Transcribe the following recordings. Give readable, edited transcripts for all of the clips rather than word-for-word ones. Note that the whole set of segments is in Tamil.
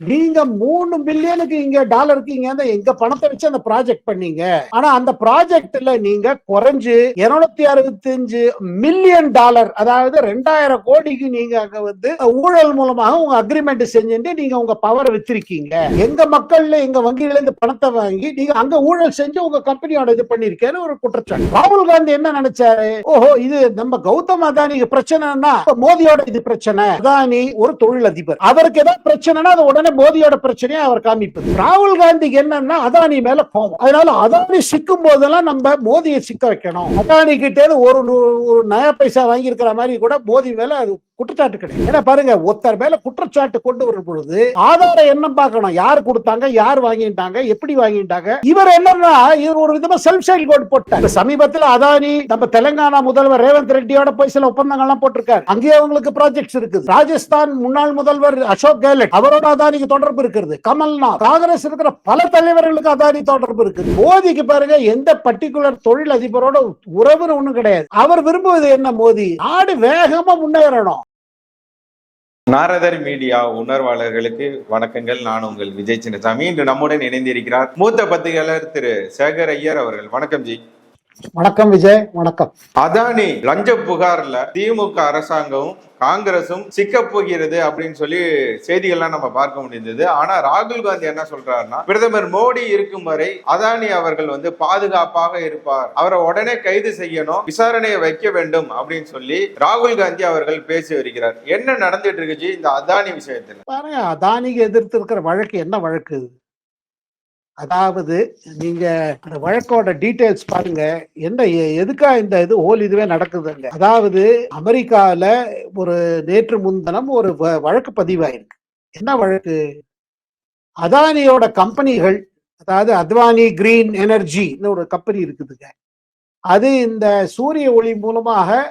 நீங்க 3 பில்லியனுக்கு இங்க டாலருக்கு இங்க எங்க பணத்தை வச்சு அந்த ப்ராஜெக்ட் பண்ணீங்க. ஆனா அந்த ப்ராஜெக்ட்ல நீங்க குறைஞ்சு 265 மில்லியன் டாலர், அதாவது 2000 கோடிக்கு நீங்க அங்க வந்து ஊழல் மூலமாக உங்க அக்ரிமெண்ட் செஞ்சுட்டு நீங்க உங்க பவரை வித்திருக்கீங்க. எங்க மக்கள்ல எங்க வங்கியில இருந்து பணத்தை வாங்கி நீங்க அங்க ஊழல் செஞ்சு உங்க கம்பெனியோட இது பண்ணிருக்கேன்னு ஒரு குற்றச்சாட்டு. ராகுல் காந்தி என்ன நினைச்சாரு? ஓஹோ, இது நம்ம கௌதம் அதானிக்கு பிரச்சனைனா மோதியோட இது பிரச்சனை. அதானி ஒரு தொழிலதிபர், அவருக்கு ஏதாவது பிரச்சனைனா அது உடனே மோதியோட பிரச்சனையை அவர் காமிப்பது. ராகுல் காந்திக்கு என்னன்னா அதானி மேல கோபம். அதனால அதானி சிக்கும் போதெல்லாம் நம்ம மோதியை சிக்க வைக்கணும். அதானி கிட்டே ஒரு நயா பைசா வாங்கி இருக்கிற மாதிரி கூட மோதி மேல குற்றச்சாட்டு கிடையாது. ஏன்னா பாருங்க, ஒருத்தர் மேல குற்றச்சாட்டு கொண்டு வரும் பொழுது ஆதாரம் என்ன பார்க்கணும், யார் கொடுத்தாங்க, யார் வாங்கிட்டாங்க, எப்படி வாங்கிட்டாங்க. இவர் என்னன்னா இவர் ஒரு விதமா செல்ஃப் சைல் கோட் போட்டார். சமீபத்தில் அதானி நம்ம தெலுங்கானா முதல்வர் ரேவந்த் ரெட்டியோட போய் சில ஒப்பந்தங்கள்லாம் போட்டிருக்காரு. அங்கேயே அவங்களுக்கு ப்ராஜெக்ட்ஸ் இருக்குது. ராஜஸ்தான் முன்னாள் முதல்வர் அசோக் கெஹ்லோட், அவரோட அதானிக்கு தொடர்பு இருக்கிறது. கமல்நாத், காங்கிரஸ் இருக்கிற பல தலைவர்களுக்கு அதானி தொடர்பு இருக்குது. மோதிக்கு பாருங்க எந்த பர்டிகுலர் தொழில் அதிபரோட உறவுன்னு ஒண்ணும் கிடையாது. அவர் விரும்புவது என்ன? மோதி நாடு வேகமா முன்னேறணும். நாரதர் மீடியா உணர்வாளர்களுக்கு வணக்கங்கள். நான் உங்கள் விஜய் சின்னசாமி. இன்று நம்முடன் இணைந்திருக்கிறார் மூத்த பத்திரிகையாளர் திரு சேகர் ஐயர் அவர்கள். வணக்கம் ஜி. வணக்கம் விஜய். வணக்கம். அதானி லஞ்ச புகார்ல திமுக அரசாங்கமும் காங்கிரசும் சிக்க போகிறது அப்படின்னு சொல்லி செய்திகள்லாம் நம்ம பார்க்க முடிந்தது. ஆனா ராகுல் காந்தி என்ன சொல்றாருன்னா, பிரதமர் மோடி இருக்கும் வரை அதானி அவர்கள் வந்து பாதுகாப்பாக இருப்பார், அவரை உடனே கைது செய்யணும், விசாரணையை வைக்க வேண்டும் அப்படின்னு சொல்லி ராகுல் காந்தி அவர்கள் பேசி வருகிறார். என்ன நடந்துட்டு இருக்கு இந்த அதானி விஷயத்துல? பாருங்க, அதானிக்கு எதிர்த்து இருக்கிற வழக்கு என்ன வழக்கு? அதாவது நீங்க அந்த வழக்கோட டீடைல்ஸ் பாருங்க. என்ன எதுக்கா இந்த இதுவே நடக்குதுங்க. அதாவது அமெரிக்கால ஒரு நேற்று முன்தினம் ஒரு வழக்கு பதிவாயிருக்கு. என்ன வழக்கு? அதானியோட கம்பெனிகள், அதாவது அத்வானி கிரீன் எனர்ஜின்னு ஒரு கம்பெனி இருக்குதுங்க. அது இந்த சூரிய ஒளி மூலமாக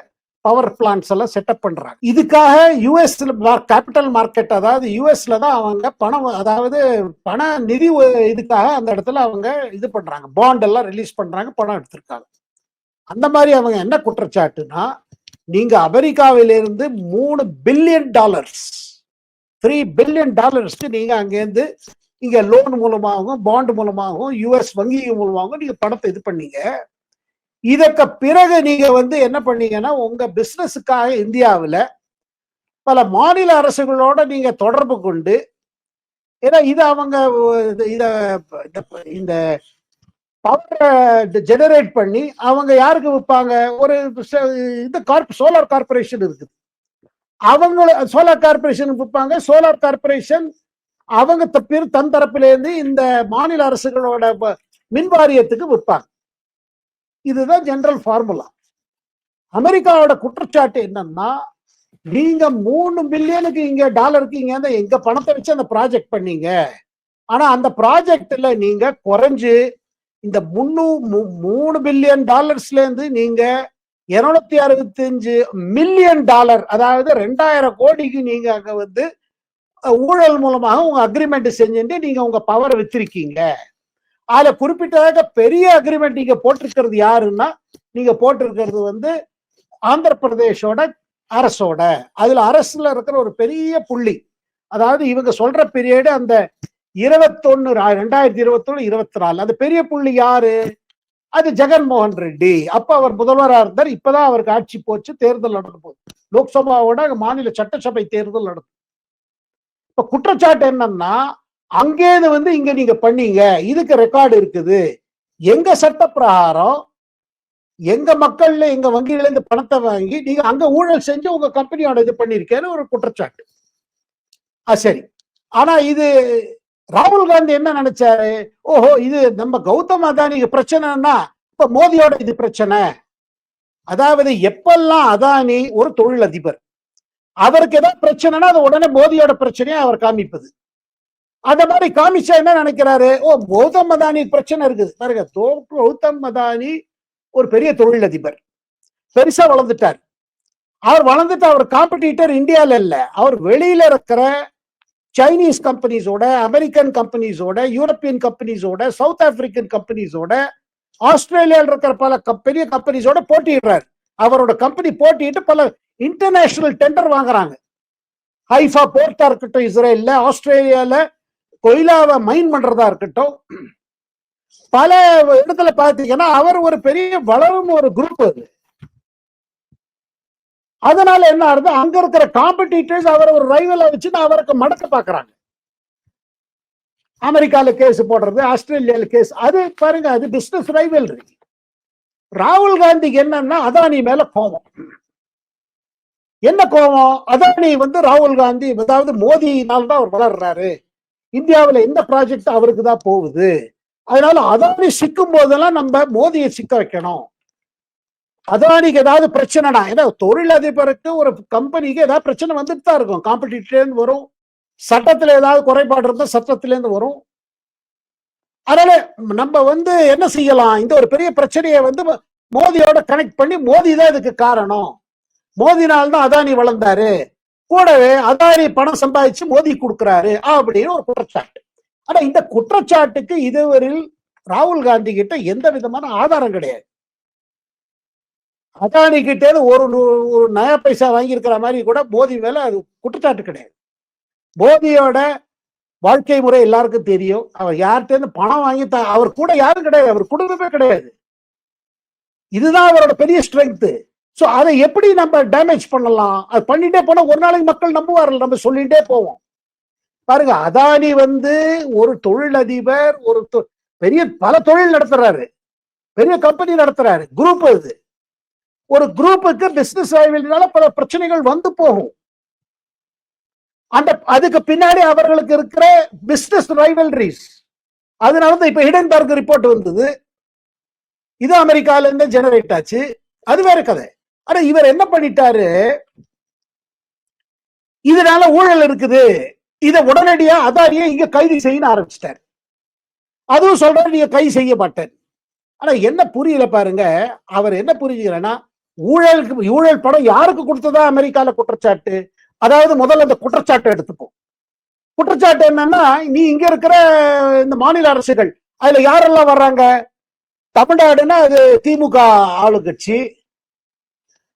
பவர் பிளான்ட்ஸ் எல்லாம் செட்டப் பண்றாங்க. இதுக்காக யூஎஸ்ல கேபிட்டல் மார்க்கெட், அதாவது யூஎஸ்ல தான் அவங்க பணம், அதாவது பண நிதி இதுக்காக அந்த இடத்துல அவங்க இது பண்றாங்க, பாண்ட் எல்லாம் ரிலீஸ் பண்றாங்க, பணம் எடுத்திருக்காங்க. அந்த மாதிரி அவங்க என்ன குற்றச்சாட்டுனா, நீங்க அமெரிக்காவிலிருந்து 3 பில்லியன் டாலர்ஸ், 3 பில்லியன் டாலர்ஸ்க்கு நீங்க அங்கேருந்து இங்க லோன் மூலமாகவும் பாண்ட் மூலமாகவும் யூஎஸ் வங்கி மூலமாகவும் நீங்க பணத்தை இது பண்ணீங்க. இதற்கு பிறகு நீங்க வந்து என்ன பண்ணீங்கன்னா, உங்க பிசினஸுக்காக இந்தியாவில் பல மாநில அரசுகளோட நீங்க தொடர்பு கொண்டு, ஏன்னா இது அவங்க இந்த பவர் ஜெனரேட் பண்ணி அவங்க யாருக்கு விற்பாங்க? ஒரு இந்த சோலார் கார்பரேஷன் இருக்குது, அவங்க சோலார் கார்பரேஷன் விற்பாங்க. சோலார் கார்பரேஷன் அவங்க தன் தரப்பிலேருந்து இந்த மாநில அரசுகளோட மின் வாரியத்துக்கு விற்பாங்க. இதுதான் ஜெனரல் ஃபார்முலா. அமெரிக்காவோட குற்றச்சாட்டு என்னன்னா, நீங்க 3 பில்லியனுக்கு இங்க டாலருக்கு இங்க எங்க பணத்தை வச்சு அந்த ப்ராஜெக்ட் பண்ணீங்க. ஆனா அந்த ப்ராஜெக்ட்ல நீங்க குறைஞ்சு இந்த 3 பில்லியன் டாலர்ஸ்ல இருந்து நீங்க 265 மில்லியன் டாலர், அதாவது 2000 கோடிக்கு நீங்க அங்க வந்து ஊழல் மூலமாக உங்க அக்ரிமெண்ட் செஞ்சுட்டு நீங்க உங்க பவரை வித்திருக்கீங்க. அதுல குறிப்பிட்டதாக பெரிய அக்ரிமெண்ட் நீங்க போட்டிருக்கிறது யாருன்னா, நீங்க போட்டிருக்கிறது வந்து ஆந்திர பிரதேஷோட அரசோட. அதுல அரசுல இருக்கிற ஒரு பெரிய புள்ளி, அதாவது இவங்க சொல்ற பீரியடு அந்த 2021 24, அந்த பெரிய புள்ளி யாரு? அது ஜெகன்மோகன் ரெட்டி. அப்ப அவர் முதல்வராக இருந்தார். இப்பதான் அவருக்கு ஆட்சி போச்சு, தேர்தல் நடந்து போகுது, லோக்சபாவோட மாநில சட்டசபை தேர்தல் நடந்து. இப்ப குற்றச்சாட்டு என்னன்னா, அங்கேது வந்து இங்க நீங்க பண்ணீங்க, இதுக்கு ரெக்கார்டு இருக்குது, எங்க சட்ட பிரகாரம் எங்க மக்கள்ல எங்க வங்கியில இருந்து பணத்தை வாங்கி நீங்க அங்க ஊழல் செஞ்சு உங்க கம்பெனியோட இது பண்ணிருக்கேன்னு ஒரு குற்றச்சாட்டு. சரி, ஆனா இது ராகுல் காந்தி என்ன நினைச்சாரு? ஓஹோ, இது நம்ம கௌதம் அதானிக்கு பிரச்சனைனா இப்ப மோதியோட இது பிரச்சனை. அதாவது எப்பெல்லாம் அதானி ஒரு தொழிலதிபர், அவருக்கு ஏதாவது பிரச்சனைனா அது உடனே மோதியோட பிரச்சனையை அவர் காமிப்பது. அந்த மாதிரி காமிச்சா என்ன நினைக்கிறாரு? ஓ, கௌதம் அதானி பிரச்சனை இருக்குது பாருங்க. கௌதம் அதானி ஒரு பெரிய தொழிலதிபர், பெருசா வளர்ந்துட்டார். அவர் வளர்ந்துட்டு அவர் காம்படிட்டர் இந்தியால இல்ல, அவர் வெளியில இருக்கிற சைனீஸ் கம்பெனிஸோட, அமெரிக்கன் கம்பெனிஸோட, யூரோப்பியன் கம்பெனிஸோட, சவுத் ஆப்பிரிக்கன் கம்பெனிஸோட, ஆஸ்திரேலியாவில் இருக்கிற பல பெரிய கம்பெனிஸோட போட்டியிடுறாரு. அவரோட கம்பெனி போட்டிட்டு பல இன்டர்நேஷனல் டெண்டர் வாங்குறாங்க. ஹைஃபா போர்ட்டா இருக்கட்டும் இஸ்ரேல்ல, ஆஸ்திரேலியால கொய்லாவை மைன் பண்றதா இருக்கட்டும், பல இடத்துல பாத்தீங்கன்னா அவர் ஒரு பெரிய வளரும் ஒரு குரூப் அது. அதனால என்ன ஆகுது, அங்க இருக்கிற காம்படிட்டர்ஸ் அவரை ஒரு ரைவலா வச்சு அவருக்கு மடக்க பாக்குறாங்க. அமெரிக்கால கேஸ் போடுறது, ஆஸ்திரேலியால கேஸ், அது பாருங்க, அது பிசினஸ் ரைவல்ரி. ராகுல் காந்திக்கு என்னன்னா அதானி மேல கோபம். என்ன கோபம்? அதானி ராகுல் காந்தி, அதாவது மோதினால தான் அவர் வளர்றாரு, இந்தியாவில் எந்த ப்ராஜெக்ட் அவருக்கு தான் போகுது, அதனால அதானி சிக்கும் போதெல்லாம் நம்ம மோதியை சிக்க வைக்கணும். அதானிக்கு ஏதாவது பிரச்சனைனா, ஏன்னா தொழிலதிபருக்கு ஒரு கம்பெனிக்கு ஏதாவது பிரச்சனை வந்துட்டு தான் இருக்கும், காம்படிட்டர்லேருந்து வரும், சட்டத்தில் ஏதாவது குறைபாடு இருந்தால் சட்டத்திலேருந்து வரும். அதனால நம்ம என்ன செய்யலாம், இந்த ஒரு பெரிய பிரச்சனையை மோதியோட கனெக்ட் பண்ணி, மோதி தான் இதுக்கு காரணம், மோதினால்தான் அதானி வளர்ந்தாரு, கூடவே அதானி பணம் சம்பாதிச்சு மோதி கொடுக்கிறாரு அப்படின்னு ஒரு குற்றச்சாட்டு. ஆனா இந்த குற்றச்சாட்டுக்கு இதுவரையில் ராகுல் காந்தி கிட்ட எந்த விதமான ஆதாரம் கிடையாது. அதானி கிட்டே ஒரு நயா பைசா வாங்கி இருக்கிற மாதிரி கூட மோதி மேல அது குற்றச்சாட்டு கிடையாது. மோதியோட வாழ்க்கை முறை எல்லாருக்கும் தெரியும். அவர் யார்கிட்ட பணம் வாங்கி அவர் கூட யாரும் கிடையாது, அவர் குடும்பமே கிடையாது. இதுதான் அவரோட பெரிய ஸ்ட்ரென்த். சோ அதை எப்படி நம்ம டேமேஜ் பண்ணலாம், அது பண்ணிட்டே போனா ஒரு நாளைக்கு மக்கள் நம்புவார்கள், நம்ம சொல்லிட்டே போவோம். பாருங்க, அதானி ஒரு தொழிலதிபர், ஒரு பெரிய பல தொழில் நடத்துறாரு, பெரிய கம்பெனி நடத்துறாரு, குரூப். அது ஒரு குரூப்புக்கு பிசினஸ் ரைவல்ரினால பல பிரச்சனைகள் வந்து போகும். அதுக்கு பின்னாடி அவர்களுக்கு இருக்கிற பிசினஸ் ரைவல்ரிஸ். அதனாலதான் இப்ப ஹிடன்பர்க் ரிப்போர்ட் வந்தது, இது அமெரிக்கால இருந்து ஜெனரேட் ஆச்சு, அது வேற கதை. ஆனா இவர் என்ன பண்ணிட்டாரு, இதனால ஊழல் இருக்குது, இதை உடனடியா அதானியை இங்க கைது செய்ய ஆரம்பிச்சிட்டாரு. அதுவும் சொல்றாரு, நீங்க கைது செய்ய மாட்டேன். ஆனா என்ன புரியல பாருங்க, அவர் என்ன புரிஞ்சுக்கிறேன்னா, ஊழல் படம் யாருக்கு கொடுத்ததா அமெரிக்கால குற்றச்சாட்டு. அதாவது முதல்ல அந்த குற்றச்சாட்டை எடுத்துப்போம். குற்றச்சாட்டு என்னன்னா, நீ இங்க இருக்கிற இந்த மாநில அரசுகள், அதுல யாரெல்லாம் வர்றாங்க, தமிழ்நாடுன்னா அது திமுக ஆளுங்கட்சி,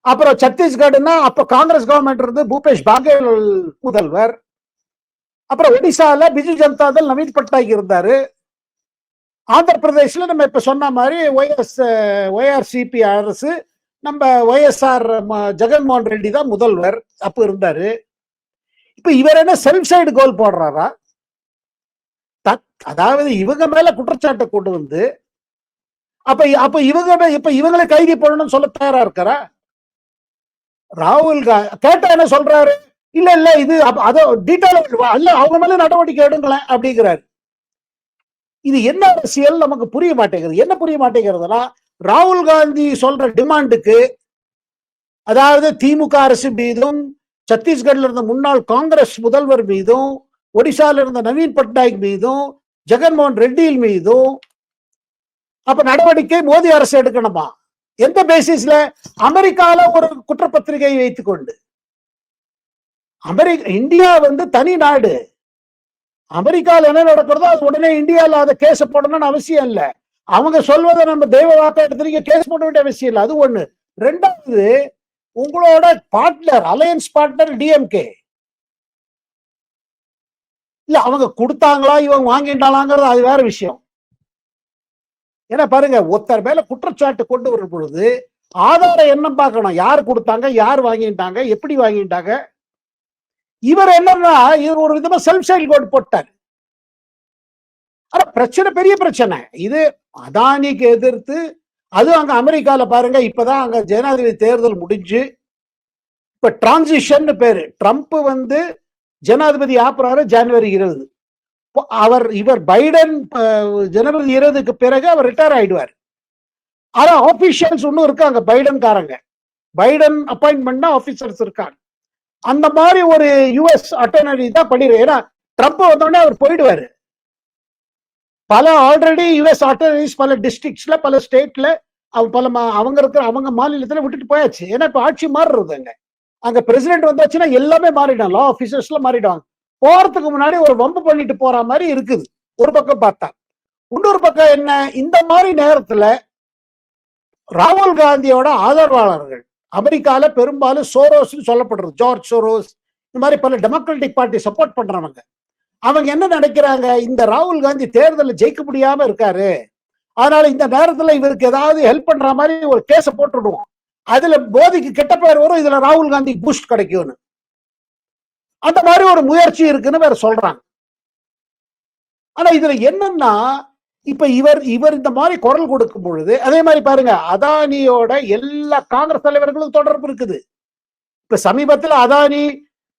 அப்புறம் சத்தீஸ்கர்னா அப்ப காங்கிரஸ் கவர்மெண்ட் இருந்து பூபேஷ் பாகேல் முதல்வர், அப்புறம் ஒடிசால பிஜு ஜனதா தள் நவீன் பட்நாயக் இருந்தாரு, ஆந்திர பிரதேஷ்ல நம்ம இப்ப சொன்ன மாதிரி ஒய்ஆர்சிபி அரசு, நம்ம ஒய்எஸ்ஆர் ஜெகன்மோகன் ரெட்டி தான் முதல்வர் அப்ப இருந்தாரு. இப்ப இவர் என்ன செல்ஃப் சைடு கோல் போடுறாரா, அதாவது இவங்க மேல குற்றச்சாட்டை கொண்டு அப்ப இவங்களை கைது பண்ணணும்னு சொல்ல தயாரா இருக்கிறா ராகுல் காந்தி. கேட்டா என்ன சொல்றாரு, இல்ல இது அதோ டீட்டெயில் அல்ல, அவங்க மேல நடவடிக்கை எடுங்களேன் அப்படிங்கிறாரு. இது என்ன அரசியல் நமக்கு புரிய மாட்டேங்குது. என்ன புரிய மாட்டேங்கிறதுனா, ராகுல் காந்தி சொல்ற டிமாண்டுக்கு, அதாவது திமுக அரசு மீதும், சத்தீஸ்கர்ல இருந்த முன்னாள் காங்கிரஸ் முதல்வர் மீதும், ஒடிசால இருந்த நவீன் பட்நாயக் மீதும், ஜெகன்மோகன் ரெட்டி மீதும் அப்ப நடவடிக்கை மோடி அரசு எடுக்கணுமா? எந்த பேசிஸ்ல? அமெரிக்கால ஒரு குற்றப்பத்திரிகை வைத்துக் கொண்டு. இந்தியா தனி நாடு. அமெரிக்கால என்ன நடக்கிறதோ அது உடனே இந்தியால அதை கேஸ் போடணும்னு அவசியம் இல்லை. அவங்க சொல்வதை நம்ம தெய்வ வாக்கா எடுத்து கேஸ் போட வேண்டிய அவசியம் இல்லை. அது ஒண்ணு. ரெண்டாவது, உங்களோட பார்ட்னர், அலையன்ஸ் பார்ட்னர் டிஎம்கே இல்ல, அவங்க கொடுத்தாங்களா இவங்க வாங்கிட்டாலாங்கிறது அது வேற விஷயம். ஏன்னா பாருங்க, ஒருத்தர் மேல குற்றச்சாட்டு கொண்டு வரும் பொழுது ஆதாரம் என்ன பார்க்கணும், யார் கொடுத்தாங்க, யார் வாங்கிட்டாங்க, எப்படி வாங்கிட்டாங்க. இவர் என்னன்னா, இவர் ஒரு விதமா செல்ஃப் சைடு கோட் போட்டார். ஆனா பிரச்சனை பெரிய பிரச்சனை. இது அதானிக்கு எதிர்த்து, அதுவும் அங்க அமெரிக்கால பாருங்க, இப்பதான் அங்க ஜனாதிபதி தேர்தல் முடிஞ்சு இப்ப டிரான்சிஷன் பேரு. ட்ரம்ப் ஜனாதிபதி ஆப்புறாரு ஜனவரி 20. இவர் பைடன் ஜனவரி 20க்கு பிறகு அவர் ரிட்டையர் ஆயிடுவார். ஆனா ஆபீஷியல்ஸ் ஒன்னும் இருக்காங்க, பைடன்காரங்க, பைடன் அப்பாயின்மெண்ட் ஆபீசர்ஸ் இருக்காங்க. அந்த மாதிரி ஒரு யுஎஸ் அட்டர்னரி தான் பண்ணிடுறாரு. ஏன்னா ட்ரம்ப் வந்தோடனே அவர் போயிடுவாரு. பல ஆல்ரெடி யுஎஸ் அட்டர்னரிஸ் பல டிஸ்ட்ரிக்ட்ஸ்ல, பல ஸ்டேட்ல அவங்க இருக்கிற அவங்க மாநிலத்துல விட்டுட்டு போயாச்சு. ஏன்னா இப்ப ஆட்சி மாறுறது அங்க பிரசிடென்ட் வந்தாச்சுன்னா எல்லாமே மாறிடும், லா ஆபீசர்ஸ்ல மாறிடுவாங்க. போறதுக்கு முன்னாடி ஒரு வம்பு பண்ணிட்டு போற மாதிரி இருக்குது ஒரு பக்கம் பார்த்தா. இன்னொரு பக்கம் என்ன, இந்த மாதிரி நேரத்துல ராகுல் காந்தியோட ஆதரவாளர்கள் அமெரிக்கால பெரும்பாலும் சோரோஸ் சொல்லப்படுறது, ஜார்ஜ் சோரோஸ், இந்த மாதிரி பல டெமோக்ராட்டிக் பார்ட்டி சப்போர்ட் பண்றவங்க, அவங்க என்ன நினைக்கிறாங்க, இந்த ராகுல் காந்தி தேர்தலில் ஜெயிக்க முடியாம இருக்காரு, அதனால இந்த நேரத்துல இவருக்கு ஏதாவது ஹெல்ப் பண்ற மாதிரி ஒரு கேஸ போட்டுடுவோம், அதுல மோதிக்கு கெட்ட பேர் வரும், இதுல ராகுல் காந்தி பூஸ்ட் கிடைக்கும்னு அந்த மாதிரி ஒரு முயற்சி இருக்குன்னு வேற சொல்றாங்க. ஆனா இதுல என்னன்னா, இப்ப இவர் இந்த மாதிரி குரல் கொடுக்கும் பொழுது, அதே மாதிரி பாருங்க, அதானியோட எல்லா காங்கிரஸ் தலைவர்களுக்கும் தொடர்பு இருக்குது. இப்ப சமீபத்தில் அதானி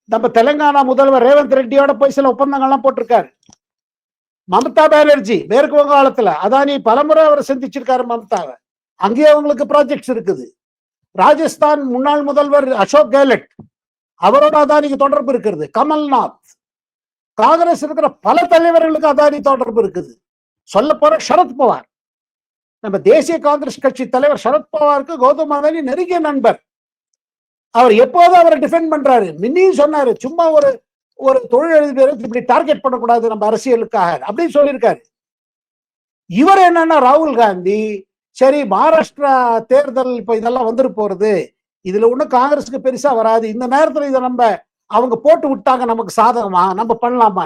நம்ம தெலுங்கானா முதல்வர் ரேவந்த் ரெட்டியோட போய் சில ஒப்பந்தங்கள்லாம் போட்டிருக்காரு. மம்தா பானர்ஜி மேற்கு வங்காளத்துல அதானி பலமுறை அவர் சந்திச்சிருக்காரு மம்தாவை, அங்கேயே அவங்களுக்கு ப்ராஜெக்ட்ஸ் இருக்குது. ராஜஸ்தான் முன்னாள் முதல்வர் அசோக் கெஹ்லட் அவரோட அதானிக்கு தொடர்பு இருக்கிறது. கமல்நாத், காங்கிரஸ் இருக்கிற பல தலைவர்களுக்கு அதானி தொடர்பு இருக்குது. சொல்ல போற சரத்பவார், நம்ம தேசிய காங்கிரஸ் கட்சி தலைவர் சரத்பவாருக்கு கௌதம் அதானி நெருங்கிய நண்பர். அவர் எப்போதும் அவரை டிஃபெண்ட் பண்றாரு. மின்னியும் சொன்னாரு, சும்மா ஒரு தொழிலதிபரை இப்படி டார்கெட் பண்ணக்கூடாது நம்ம அரசியலுக்காக அப்படின்னு சொல்லியிருக்காரு. இவர் என்னன்னா, ராகுல் காந்தி சரி மகாராஷ்டிரா தேர்தல் இப்ப இதெல்லாம் வந்துட்டு போறது, இதுல ஒண்ணும் காங்கிரஸுக்கு பெருசா வராது, இந்த நேரத்துல இதை நம்ம அவங்க போட்டு விட்டாங்க நமக்கு சாதகமா, நம்ம பண்ணலாமா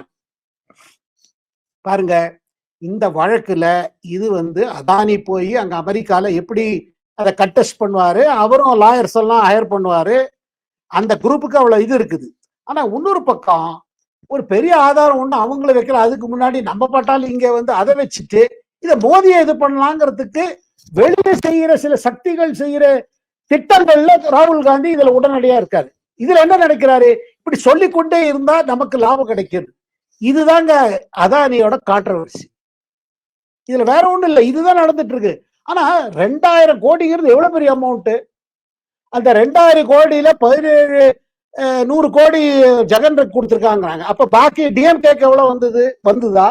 பாருங்க. இந்த வழக்குல இது அதானி போய் அங்க அமெரிக்கால எப்படி அதை கண்டெஸ்ட் பண்ணுவாரு, அவரும் லாயர்ஸ் எல்லாம் ஹையர் பண்ணுவாரு, அந்த குரூப்புக்கு அவ்வளவு இது இருக்குது. ஆனா இன்னொரு பக்கம் ஒரு பெரிய ஆதாரம் ஒண்ணு அவங்கள வைக்கல, அதுக்கு முன்னாடி நம்ம பட்டாலும் இங்க அதை வச்சுட்டு இதை மோதியை இது பண்ணலாங்கிறதுக்கு வெளியே செய்யற சில சக்திகள் செய்யற திட்டங்கள்ல ராகுல் காந்தி இதுல உடனடியா இருக்காரு. இதுல என்ன நினைக்கிறாரு, இப்படி சொல்லிக்கொண்டே இருந்தா நமக்கு லாபம் கிடைக்கிறது. இதுதாங்க அதானியோட கான்ட்ரவர்சி. இதுல வேற ஒண்ணும் இல்லை, இதுதான் நடந்துட்டு இருக்கு. ஆனா 2000 கோடிங்கிறது எவ்வளவு பெரிய அமௌண்ட். அந்த 2000 கோடியில 100 கோடி ஜெகன் கொடுத்திருக்காங்க. அப்ப பாக்கி டிஎம்கேக்கு எவ்வளவு வந்துதா,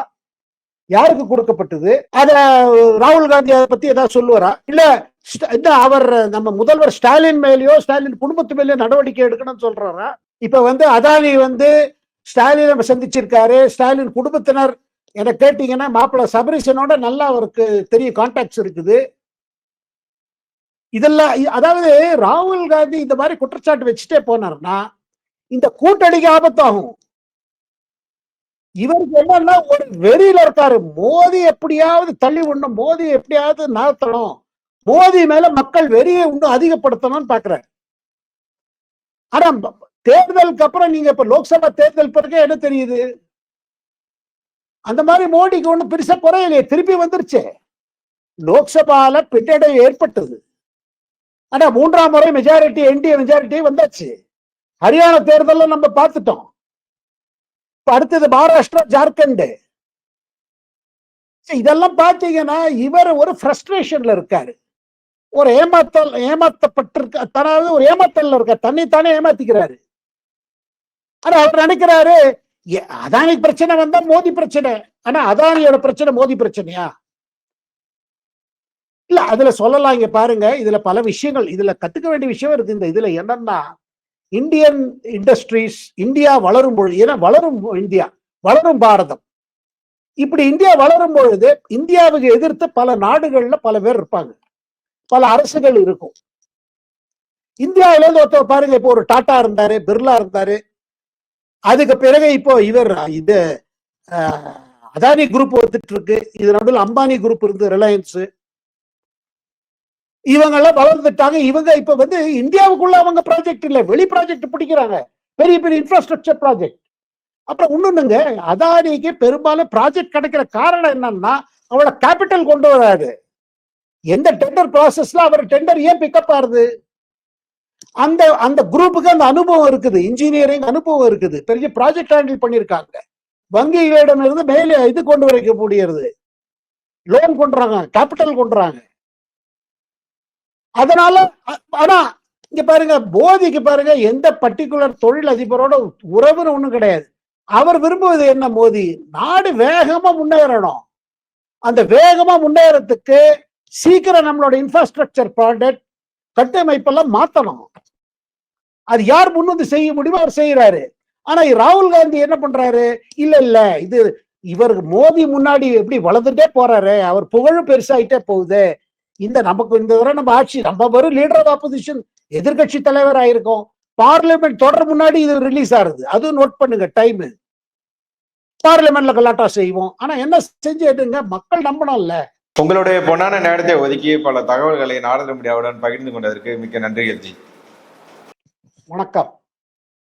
யாருக்கு கொடுக்கப்பட்டது? அத ராகுல் காந்தி அதை பத்தி ஏதாவது சொல்லுவாரா? இல்ல அவர் நம்ம முதல்வர் ஸ்டாலின் மேலேயோ ஸ்டாலின் குடும்பத்து மேலேயோ நடவடிக்கை எடுக்கணும்னு சொல்றாரா? இப்ப அதானி ஸ்டாலின் சந்திச்சிருக்காரு. ஸ்டாலின் குடும்பத்தினர் என்ன கேட்டீங்கன்னா மாப்பிள்ள சபரீசனோட நல்லா அவருக்கு தெரியும், கான்டாக்ட்ஸ் இருக்குது. இதெல்லாம் அதாவது ராகுல் காந்தி இந்த மாதிரி குற்றச்சாட்டு வச்சுட்டே போனார்னா இந்த கூட்டணிக்கு ஆபத்தாகும். இவருக்கு என்னன்னா ஒரு வெறியில இருக்காரு, மோதி எப்படியாவது தள்ளி விடணும், மோதி எப்படியாவது நகர்த்தணும், மோதி மேல மக்கள் வெறியை இன்னும் அதிகப்படுத்தணும்னு பாக்குறாரு. ஆனா தேர்தலுக்கு அப்புறம் நீங்க இப்ப லோக்சபா தேர்தல் பிறகு என்ன தெரியுது, அந்த மாதிரி மோடிக்கு ஒண்ணு பெருசா குறையிலையே, திருப்பி வந்துருச்சு. லோக்சபால பின்னடைவு ஏற்பட்டது, ஆனா 3ஆம் முறை மெஜாரிட்டி என்டிஏ மெஜாரிட்டி வந்தாச்சு. ஹரியானா தேர்தல் நம்ம பார்த்துட்டோம். அடுத்தது மகாராஷ்டிரா, ஜார்க்கண்ட். இதெல்லாம் பாத்தீங்கன்னா இவர் ஒரு ஃப்ரஸ்ட்ரேஷன்ல இருக்காரு, ஒரு ஏமாத்தப்பட்டிருக்க, தனாவது ஒரு ஏமாத்தல்ல இருக்காரு, தன்னைத்தானே ஏமாத்திக்கிறாரு. ஆனா அவர் நினைக்கிறாரு அதானி பிரச்சனை வந்தா மோடி பிரச்சனை, ஆனா அதானியோட பிரச்சனை மோடி பிரச்சனையா? இல்ல அதுல சொல்லலாம். இங்க பாருங்க, இதுல பல விஷயங்கள், இதுல கத்துக்க வேண்டிய விஷயம் இருக்கு. இந்த இதுல என்னன்னா, இந்தியன் இண்டஸ்ட்ரீஸ், இந்தியா வளரும் பொழுது, ஏன்னா வளரும் இந்தியா, வளரும் பாரதம், இப்படி இந்தியா வளரும் பொழுது இந்தியாவுக்கு எதிர்த்து பல நாடுகள்ல பல பேர் இருப்பாங்க, பல அரசுகள் இருக்கும். இந்தியாவில இருந்து ஒருத்தர் பாருங்க, இப்போ ஒரு டாடா இருந்தாரு, பிர்லா இருந்தாரு, அதுக்கு பிறகு இப்போ இவர் இது அதானி குரூப் வந்துட்டு இருக்கு, இது நடுவில் அம்பானி குரூப் இருந்து, ரிலையன்ஸ், இவங்க எல்லாம் வளர்ந்துட்டாங்க. இவங்க இப்ப இந்தியாவுக்குள்ள அவங்க ப்ராஜெக்ட் இல்ல, வெளி ப்ராஜெக்ட் பிடிக்கிறாங்க, பெரிய பெரிய இன்ஃப்ராஸ்ட்ரக்சர் ப்ராஜெக்ட். அப்புறம் இன்னொன்னுங்க, அதானிக்கு பெரும்பாலும் ப்ராஜெக்ட் கிடைக்கிற காரணம் என்னன்னா அவளோட கேபிட்டல் கொண்டு வராது. எந்த டெண்டர் ப்ராசஸ்ல அவர் டெண்டர் ஏன் பிக்கப் ஆகுது, அந்த குரூப்புக்கு அந்த அனுபவம் இருக்குது, இன்ஜினியரிங் அனுபவம் இருக்குது, பெரிய ப்ராஜெக்ட் ஹேண்டில் பண்ணிருக்காங்க, வங்கிகளிடம் இருந்து மேலே இது கொண்டு வரைக்க முடியாது, லோன் கொண்டுறாங்க, கேபிட்டல் கொண்டுறாங்க. அதனால ஆனா இங்க பாருங்க, மோதிக்கு பாருங்க எந்த பர்டிகுலர் தொழில் அதிபரோட உறவுன்னு ஒண்ணும் கிடையாது. அவர் விரும்புவது என்ன, மோதி நாடு வேகமா முன்னேறணும், அந்த வேகமா முன்னேறதுக்கு சீக்கிரம் நம்மளோட இன்ஃப்ராஸ்ட்ரக்சர் ப்ராஜெக்ட் கட்டமைப்பெல்லாம் மாத்தணும். அது யார் முன் செய்ய முடியுமோ அவர் செய்யறாரு. ஆனா ராகுல் காந்தி என்ன பண்றாரு, இல்ல இது இவர் மோதி முன்னாடி எப்படி வளர்ந்துட்டே போறாரு, அவர் புகழும் பெருசாயிட்டே போகுது, நமக்கு இந்த தடவை நம்ம ஆட்சி, நம்ம வரும் லீடர் ஆஃப் ஆப்போசிஷன், எதிர்கட்சி தலைவர் ஆயிருக்கோம், பார்லிமெண்ட் தொடர் முன்னாடி இது ரிலீஸ் ஆகுது, அதுவும் நோட் பண்ணுங்க டைம். பார்லிமெண்ட்ல கலாட்டா செய்வோம். ஆனா என்ன செஞ்சுட்டுங்க, மக்கள் நம்பணும்ல. உங்களுடைய பொன்னான நேரத்தை ஒதுக்கி பல தகவல்களை நாடாளுமன்ற மீடியாவுடன் பகிர்ந்து கொண்டதற்கு மிக்க நன்றி எல்ஜி. வணக்கம்.